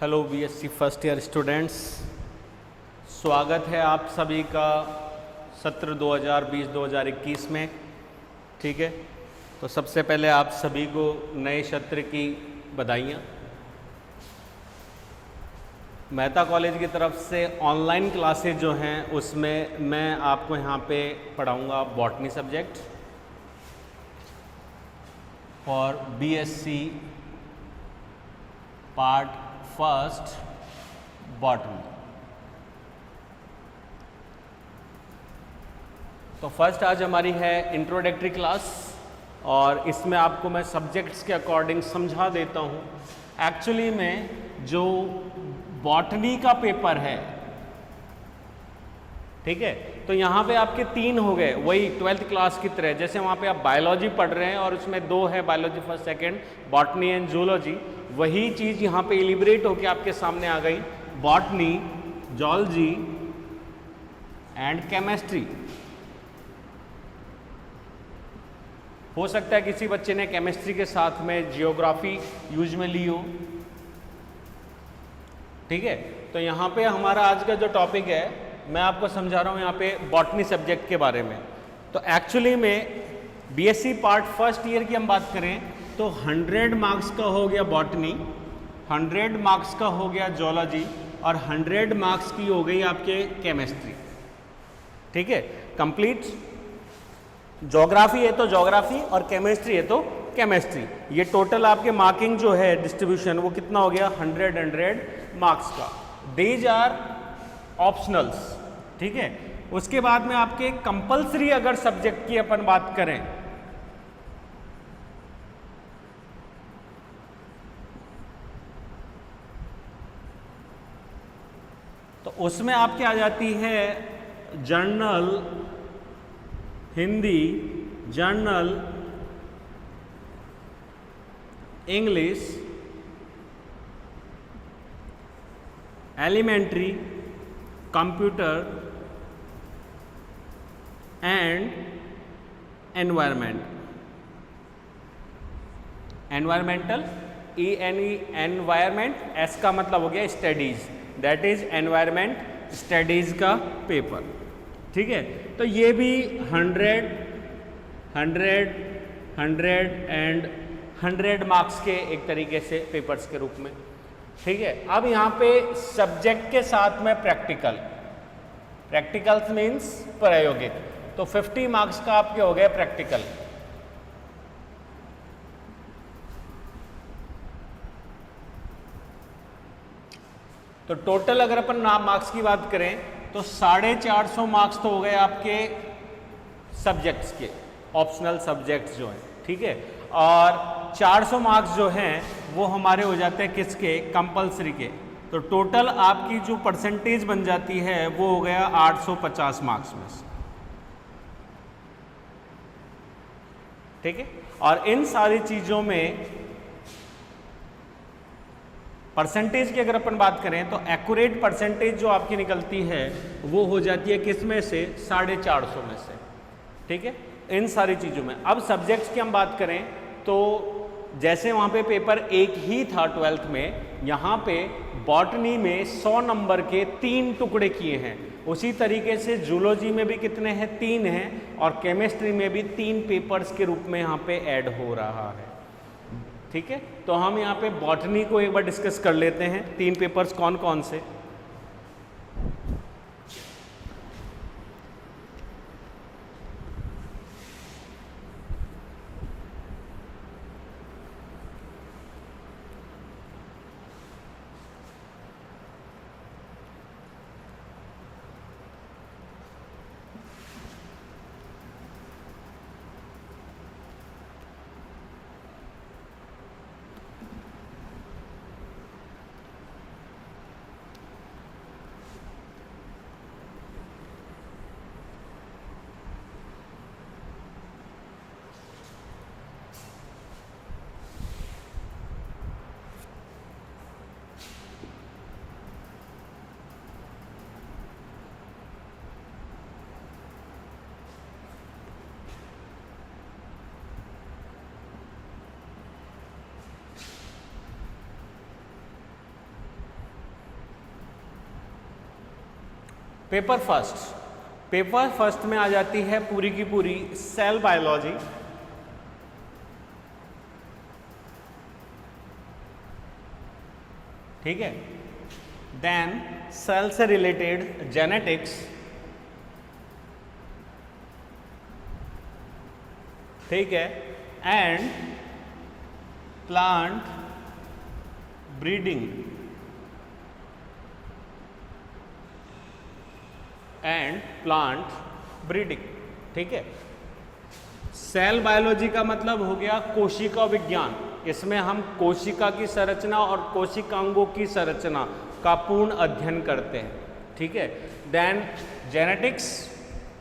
Hello BSc first year students, स्वागत है आप सभी का सत्र 2020-2021 में। ठीक है, तो सबसे पहले आप सभी को नए सत्र की बधाइयाँ। मेहता कॉलेज की तरफ से ऑनलाइन क्लासेज जो हैं उसमें मैं आपको यहाँ पे पढ़ाऊँगा botany subject for BSc part first botany. तो फर्स्ट आज हमारी है इंट्रोडक्टरी क्लास और इसमें आपको मैं सब्जेक्ट्स के अकॉर्डिंग समझा देता हूँ। एक्चुअली में जो बॉटनी का पेपर है, ठीक है, तो यहाँ पे आपके 3 हो गए, वही 12th क्लास की तरह। जैसे वहाँ पे आप बायोलॉजी पढ़ रहे हैं और उसमें 2 है, biology first second, botany and zoology. वही चीज़ यहाँ पे इलिबरेट होके आपके सामने आ गई, बॉटनी, जूलॉजी एंड केमिस्ट्री। हो सकता है किसी बच्चे ने केमिस्ट्री के साथ में जियोग्राफी यूज में ली हो। ठीक है, तो यहाँ पे हमारा आज का जो टॉपिक है मैं आपको समझा रहा हूँ यहाँ पे बॉटनी सब्जेक्ट के बारे में। तो एक्चुअली में बीएससी पार्ट फर्स्ट ईयर की हम बात करें तो 100 मार्क्स का हो गया बॉटनी, 100 मार्क्स का हो गया जूलॉजी और 100 मार्क्स की हो गई आपके केमिस्ट्री। ठीक है, कंप्लीट। ज्योग्राफी है तो ज्योग्राफी और केमिस्ट्री है तो केमिस्ट्री। ये टोटल आपके मार्किंग जो है डिस्ट्रीब्यूशन वो कितना हो गया, 100 मार्क्स का। These are optionals. ठीक है, उसके बाद में आपके कंपलसरी अगर सब्जेक्ट की अपन बात करें तो उसमें आपके आ जाती है general Hindi, general English, elementary, computer and environment. Environmental, environment, S का मतलब हो गया studies, that is environment studies का पेपर। ठीक है, तो ये भी 100, 100, 100 एंड 100 मार्क्स के एक तरीके से पेपर्स के रूप में। ठीक है, अब यहाँ पे सब्जेक्ट के साथ में प्रैक्टिकल, प्रैक्टिकल्स मीन्स प्रायोगिक, तो 50 मार्क्स का आपके हो गए प्रैक्टिकल। तो टोटल अगर अपन मार्क्स की बात करें तो 450 मार्क्स तो हो गए आपके सब्जेक्ट्स के, ऑप्शनल सब्जेक्ट्स जो हैं। ठीक है, और 400 मार्क्स जो हैं वो हमारे हो जाते हैं किसके, कंपलसरी के। तो टोटल आपकी जो परसेंटेज बन जाती है वो हो गया 850 मार्क्स में से। ठीक है, और इन सारी चीज़ों में परसेंटेज की अगर अपन बात करें तो एक्यूरेट परसेंटेज जो आपकी निकलती है वो हो जाती है किस में से, 450 में से। ठीक है, इन सारी चीज़ों में। अब सब्जेक्ट्स की हम बात करें तो जैसे वहाँ पे पेपर एक ही था 12th में, यहाँ पे बॉटनी में 100 नंबर के 3 टुकड़े किए हैं। उसी तरीके से जूलॉजी में भी कितने हैं, 3 हैं, और केमिस्ट्री में भी 3 पेपर्स के रूप में यहाँ पे ऐड हो रहा है। ठीक है, तो हम यहाँ पे बॉटनी को एक बार डिस्कस कर लेते हैं, 3 पेपर्स कौन कौन से। पेपर फर्स्ट में आ जाती है पूरी की पूरी सेल बायोलॉजी, ठीक है। देन सेल से रिलेटेड जेनेटिक्स, ठीक है, एंड प्लांट ब्रीडिंग ठीक है। सेल बायोलॉजी का मतलब हो गया कोशिका विज्ञान, इसमें हम कोशिका की संरचना और कोशिकांगों की संरचना का पूर्ण अध्ययन करते हैं, ठीक है। देन जेनेटिक्स,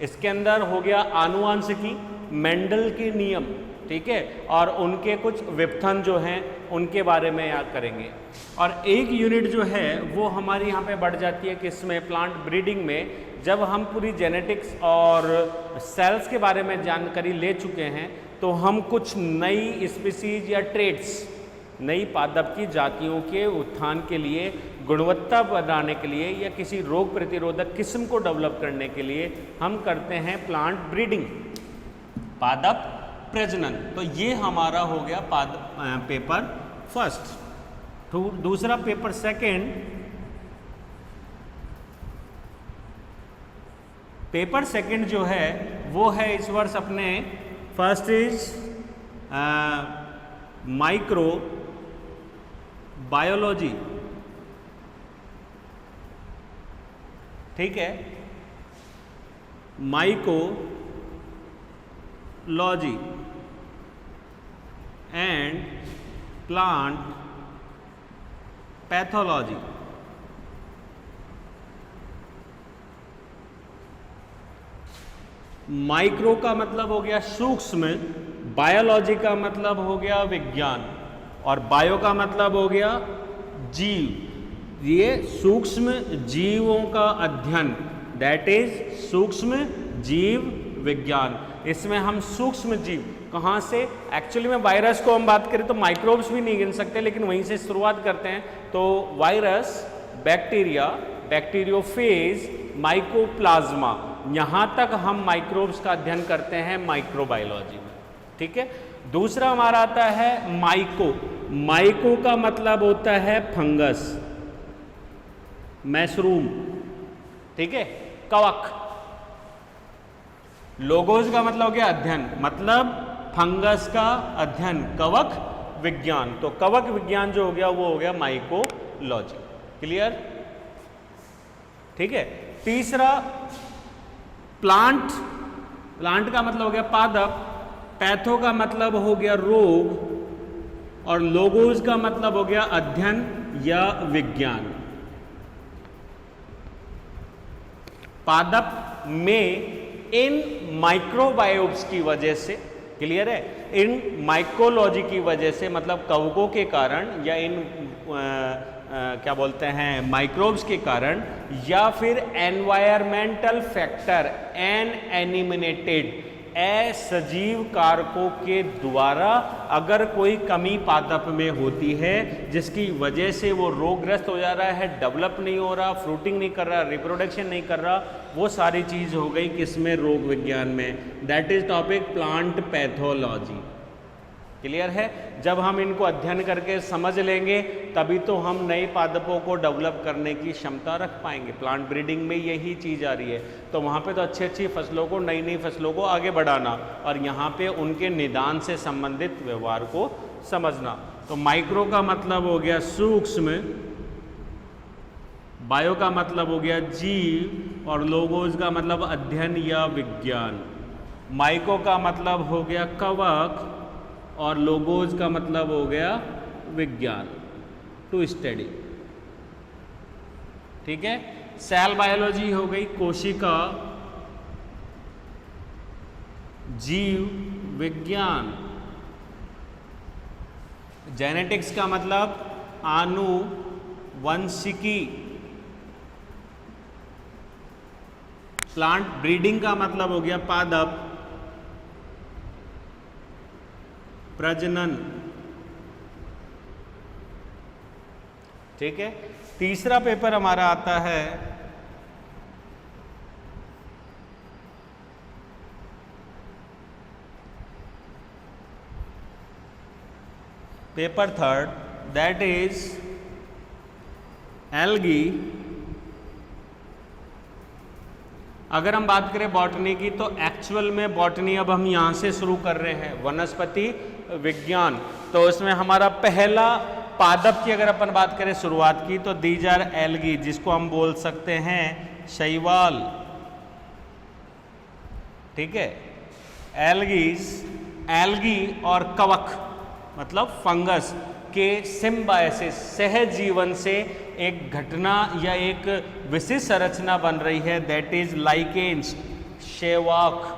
इसके अंदर हो गया आनुवांशिकी, मेंडल के नियम, ठीक है, और उनके कुछ व्युत्पन्न जो हैं उनके बारे में याद करेंगे। और एक यूनिट जो है वो हमारी यहाँ पे बढ़ जाती है किसमें, प्लांट ब्रीडिंग में। जब हम पूरी जेनेटिक्स और सेल्स के बारे में जानकारी ले चुके हैं तो हम कुछ नई स्पीसीज या ट्रेड्स, नई पादप की जातियों के उत्थान के लिए, गुणवत्ता बढ़ाने के लिए या किसी रोग प्रतिरोधक किस्म को डेवलप करने के लिए हम करते हैं प्लांट ब्रीडिंग, पादप प्रजनन। तो ये हमारा हो गया पेपर फर्स्ट। दूसरा पेपर सेकंड जो है वो है इस वर्ष अपने फर्स्ट इज माइक्रो बायोलॉजी, ठीक है, mycology and plant pathology. Micro का मतलब हो गया सूक्ष्म, बायोलॉजी का मतलब हो गया विज्ञान, और बायो का मतलब हो गया जीव। ये सूक्ष्म जीवों का अध्ययन, दैट इज सूक्ष्म जीव विज्ञान। इसमें हम सूक्ष्म जीव कहाँ से, एक्चुअली में वायरस को हम बात करें तो माइक्रोब्स भी नहीं गिन सकते, लेकिन वहीं से शुरुआत करते हैं। तो वायरस, बैक्टीरिया, बैक्टीरियोफेज, माइकोप्लाज्मा, यहाँ तक हम माइक्रोब्स का अध्ययन करते हैं माइक्रोबायोलॉजी में, ठीक है। दूसरा हमारा आता है माइको का मतलब होता है फंगस, मशरूम, ठीक है, कवक। लोगोज का मतलब हो गया अध्ययन, मतलब फंगस का अध्ययन, कवक विज्ञान। तो कवक विज्ञान जो हो गया वो हो गया माइकोलॉजी। क्लियर, ठीक है। तीसरा प्लांट का मतलब हो गया पादप, पैथो का मतलब हो गया रोग, और लोगोज का मतलब हो गया अध्ययन या विज्ञान। पादप में इन माइक्रोबायोट्स की वजह से, क्लियर है, इन माइकोलॉजी की वजह से, मतलब कवकों के कारण या इन क्या बोलते हैं माइक्रोब्स के कारण, या फिर एनवायरमेंटल फैक्टर एनिमिनेटेड असजीव कारकों के द्वारा अगर कोई कमी पादप में होती है जिसकी वजह से वो रोगग्रस्त हो जा रहा है, डेवलप नहीं हो रहा, फ्रूटिंग नहीं कर रहा, रिप्रोडक्शन नहीं कर रहा, वो सारी चीज़ हो गई किसमें, रोग विज्ञान में। That is topic plant pathology. Clear है। जब हम इनको अध्ययन करके समझ लेंगे तभी तो हम नए पादपों को डेवलप करने की क्षमता रख पाएंगे। प्लांट ब्रीडिंग में यही चीज़ आ रही है। तो वहाँ पे तो अच्छी फसलों को, नई फसलों को आगे बढ़ाना, और यहाँ पे उनके निदान से संबंधित व्यवहार को समझना। तो माइक्रो का मतलब हो गया सूक्ष्म, बायो का मतलब हो गया जीव, और लोगोज का मतलब अध्ययन या विज्ञान। माइको का मतलब हो गया कवक, और लोगोज का मतलब हो गया विज्ञान, टू स्टडी। ठीक है। सेल बायोलॉजी हो गई कोशिका, जीव विज्ञान। जेनेटिक्स का मतलब आनुवंशिकी। प्लांट ब्रीडिंग का मतलब हो गया पादप प्रजनन। ठीक है। तीसरा पेपर हमारा आता है paper third, that is algae. अगर हम बात करें बॉटनी की, तो एक्चुअल में बॉटनी अब हम यहाँ से शुरू कर रहे हैं, वनस्पति विज्ञान। तो इसमें हमारा पहला पादप की अगर अपन बात करें शुरुआत की, तो दीज आर एल्गी, जिसको हम बोल सकते हैं शैवाल। ठीक है, एल्गीज, एल्गी और कवक मतलब फंगस के सिम्बायोसिस, सहज जीवन से एक घटना या एक विशिष्ट संरचना बन रही है, दैट इज लाइकेन्स, शैवाक।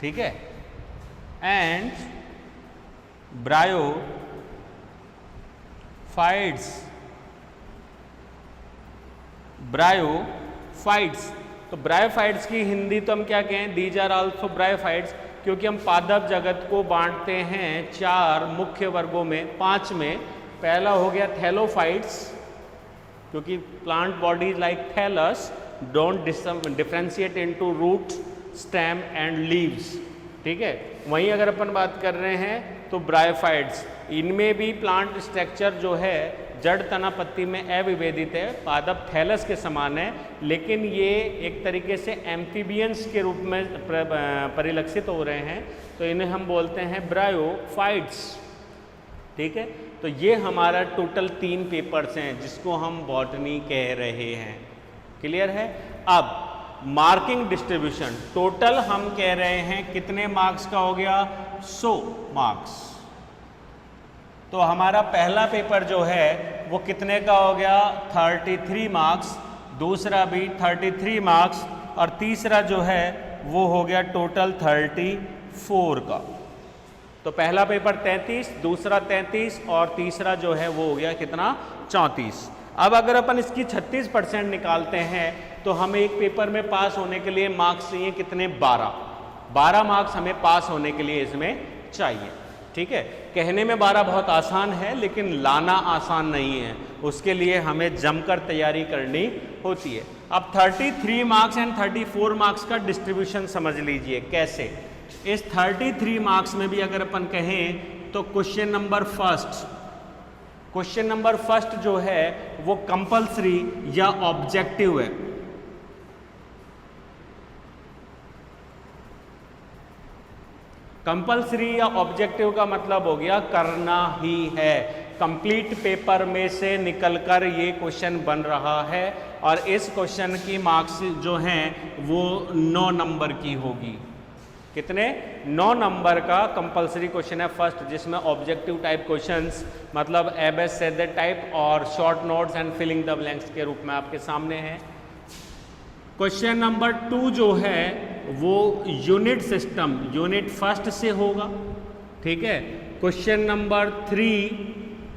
ठीक है, एंड ब्रायोफाइट्स, ब्रायोफाइट्स। तो ब्रायोफाइट्स की हिंदी तो हम क्या कहें, दीज आर आल्सो ब्रायोफाइट्स, क्योंकि हम पादप जगत को बांटते हैं 4 मुख्य वर्गों में, 5 में। पहला हो गया थैलोफाइट्स, क्योंकि plant body like thallus don't differentiate into root, stem and leaves. ठीक है, वहीं अगर अपन बात कर रहे हैं तो ब्रायोफाइट्स, इनमें भी प्लांट स्ट्रक्चर जो है जड़ तना पत्ती में अविभेदित है, पादप थैलस के समान है, लेकिन ये एक तरीके से एम्फीबियंस के रूप में परिलक्षित हो रहे हैं, तो इन्हें हम बोलते हैं ब्रायोफाइट्स। ठीक है, तो ये हमारा टोटल 3 पेपर्स हैं जिसको हम बॉटनी कह रहे हैं। क्लियर है? अब मार्किंग डिस्ट्रीब्यूशन, टोटल हम कह रहे हैं कितने मार्क्स का हो गया, 100 मार्क्स। तो हमारा पहला पेपर जो है वो कितने का हो गया, 33 मार्क्स, दूसरा भी 33 मार्क्स, और तीसरा जो है वो हो गया टोटल 34 का। तो पहला पेपर 33, दूसरा 33 और तीसरा जो है वो हो गया कितना, 34। अब अगर अपन इसकी 36% निकालते हैं तो हमें एक पेपर में पास होने के लिए मार्क्स चाहिए कितने, 12 मार्क्स हमें पास होने के लिए इसमें चाहिए। ठीक है, कहने में 12 बहुत आसान है, लेकिन लाना आसान नहीं है, उसके लिए हमें जमकर तैयारी करनी होती है। अब 33 मार्क्स एंड 34 मार्क्स का डिस्ट्रीब्यूशन समझ लीजिए कैसे। इस 33 मार्क्स में भी अगर अपन कहें तो क्वेश्चन नंबर फर्स्ट जो है वो कंपल्सरी या ऑब्जेक्टिव है। कंपल्सरी या ऑब्जेक्टिव का मतलब हो गया करना ही है, कंप्लीट पेपर में से निकलकर ये क्वेश्चन बन रहा है, और इस क्वेश्चन की मार्क्स जो हैं वो 9 नंबर की होगी। कितने, 9 नंबर का कंपल्सरी क्वेश्चन है फर्स्ट, जिसमें ऑब्जेक्टिव टाइप क्वेश्चंस मतलब एबेस सेड दैट टाइप और short notes and filling the blanks के रूप में आपके सामने है। क्वेश्चन नंबर 2 जो है वो यूनिट सिस्टम, यूनिट फर्स्ट से होगा। ठीक है, question number 3,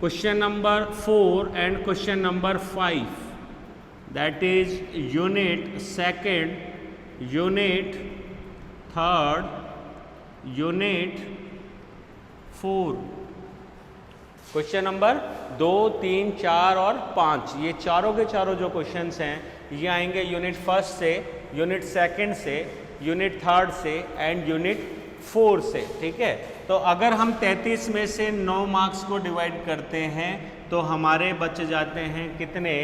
question number 4 and question number 5, that is unit second, unit third, unit 4। Question number 2, 3, 4 और 5, ये चारों के चारों जो क्वेश्चंस हैं ये आएंगे यूनिट फर्स्ट से, यूनिट सेकंड से, यूनिट थर्ड से एंड यूनिट 4 से। ठीक है, तो अगर हम 33 में से 9 मार्क्स को डिवाइड करते हैं तो हमारे बच जाते हैं कितने,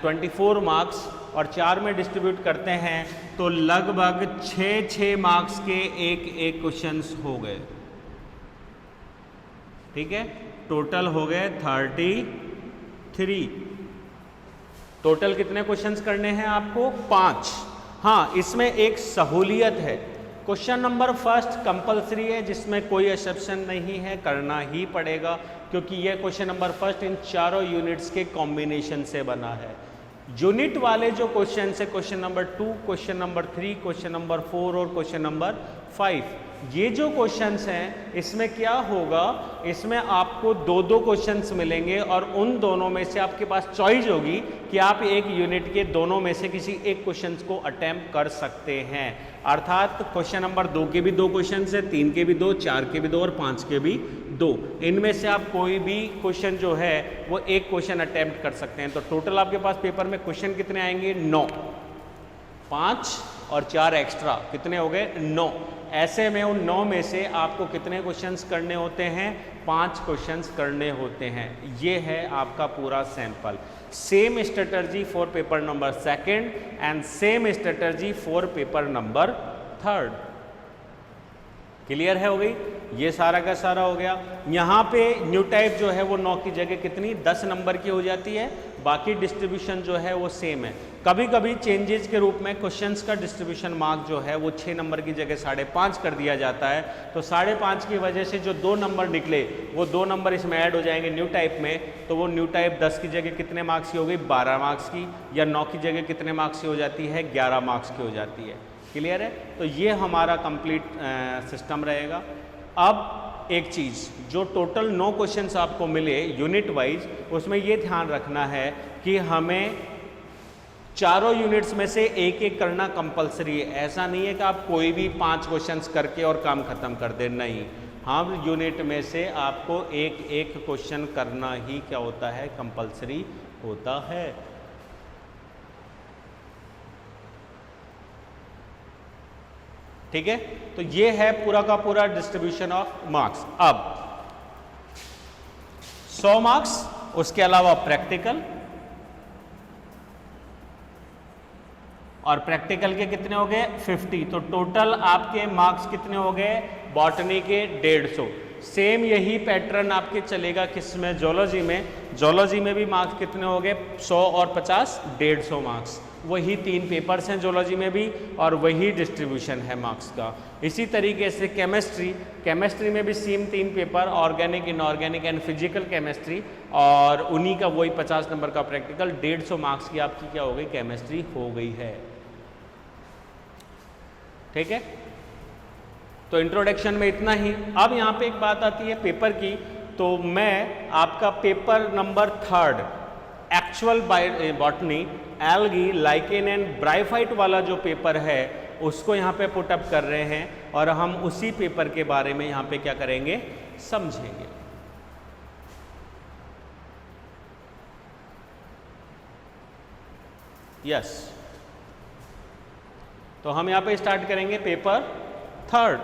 24 मार्क्स, और 4 में डिस्ट्रीब्यूट करते हैं तो लगभग 6 मार्क्स के एक क्वेश्चंस हो गए। ठीक है, टोटल हो गए 33। टोटल कितने क्वेश्चंस करने हैं आपको, 5। हाँ, इसमें एक सहूलियत है, क्वेश्चन नंबर फर्स्ट कंपलसरी है, जिसमें कोई एक्सेप्शन नहीं है, करना ही पड़ेगा, क्योंकि यह क्वेश्चन नंबर फर्स्ट इन चारों यूनिट्स के कॉम्बिनेशन से बना है। यूनिट वाले जो क्वेश्चन है, question number 2, question number 3, question number 4 और क्वेश्चन नंबर 5, ये जो क्वेश्चंस हैं इसमें क्या होगा, इसमें आपको दो दो क्वेश्चंस मिलेंगे और उन दोनों में से आपके पास चॉइस होगी कि आप एक यूनिट के दोनों में से किसी एक क्वेश्चंस को अटेम्प्ट कर सकते हैं। अर्थात क्वेश्चन नंबर 2 के भी 2 क्वेश्चन है, 3 के भी 2, 4 के भी 2 और 5 के भी 2। इनमें से आप कोई भी क्वेश्चन जो है वो एक क्वेश्चन अटेम्प्ट कर सकते हैं। तो टोटल आपके पास पेपर में क्वेश्चन कितने आएंगे? 9। 5 और 4 एक्स्ट्रा कितने हो गए? 9। ऐसे में उन 9 में से आपको कितने क्वेश्चंस करने होते हैं? 5 क्वेश्चंस करने होते हैं। ये है आपका पूरा sample. Same strategy for paper number 2 and same strategy for paper number 3। Clear है? हो गई? ये सारा का सारा हो गया। यहाँ पे न्यू टाइप जो है वो 9 की जगह कितनी 10 नंबर की हो जाती है। बाकी डिस्ट्रीब्यूशन जो है वो सेम है। कभी कभी चेंजेस के रूप में क्वेश्चंस का डिस्ट्रीब्यूशन मार्क जो है वो 6 नंबर की जगह 5.5 कर दिया जाता है। तो 5.5 की वजह से जो 2 नंबर निकले वो 2 नंबर इसमें ऐड हो जाएंगे न्यू टाइप में। तो वो न्यू टाइप 10 की जगह कितने मार्क्स की हो गई? 12 मार्क्स की। या 9 की जगह कितने मार्क्स की हो जाती है? 11 मार्क्स की हो जाती है। क्लियर है? तो ये हमारा कंप्लीट सिस्टम रहेगा। अब एक चीज़, जो टोटल 9 क्वेश्चंस आपको मिले यूनिट वाइज, उसमें ये ध्यान रखना है कि हमें चारों यूनिट्स में से एक एक करना कंपलसरी है। ऐसा नहीं है कि आप कोई भी 5 क्वेश्चंस करके और काम खत्म कर दें, नहीं। हर यूनिट में से आपको एक एक क्वेश्चन करना ही क्या होता है? कंपलसरी होता है। ठीक है? तो ये है पूरा का पूरा डिस्ट्रीब्यूशन ऑफ मार्क्स। अब 100 मार्क्स, उसके अलावा प्रैक्टिकल, और प्रैक्टिकल के कितने हो गए? 50। तो टोटल आपके मार्क्स कितने हो गए? बॉटनी के 150। सेम यही पैटर्न आपके चलेगा किसमें? जूलॉजी में। जूलॉजी में भी मार्क्स कितने हो गए? 100 और 50, 150 मार्क्स। वही 3 पेपर्स हैं जूलॉजी में भी और वही डिस्ट्रीब्यूशन है मार्क्स का। इसी तरीके से केमिस्ट्री में भी same 3 paper, organic, inorganic and physical chemistry, और उन्हीं का वही 50 नंबर का प्रैक्टिकल। 150 मार्क्स की आपकी क्या हो गई? केमिस्ट्री हो गई है। ठीक है? तो इंट्रोडक्शन में इतना ही। अब यहाँ पे एक बात आती है पेपर की, तो मैं आपका paper number 3 actual botany, algae, lichen and bryophyte वाला जो पेपर है उसको यहाँ पे पुट अप कर रहे हैं और हम उसी पेपर के बारे में यहाँ पे क्या करेंगे? समझेंगे। यस, तो हम यहाँ पे स्टार्ट करेंगे पेपर 3।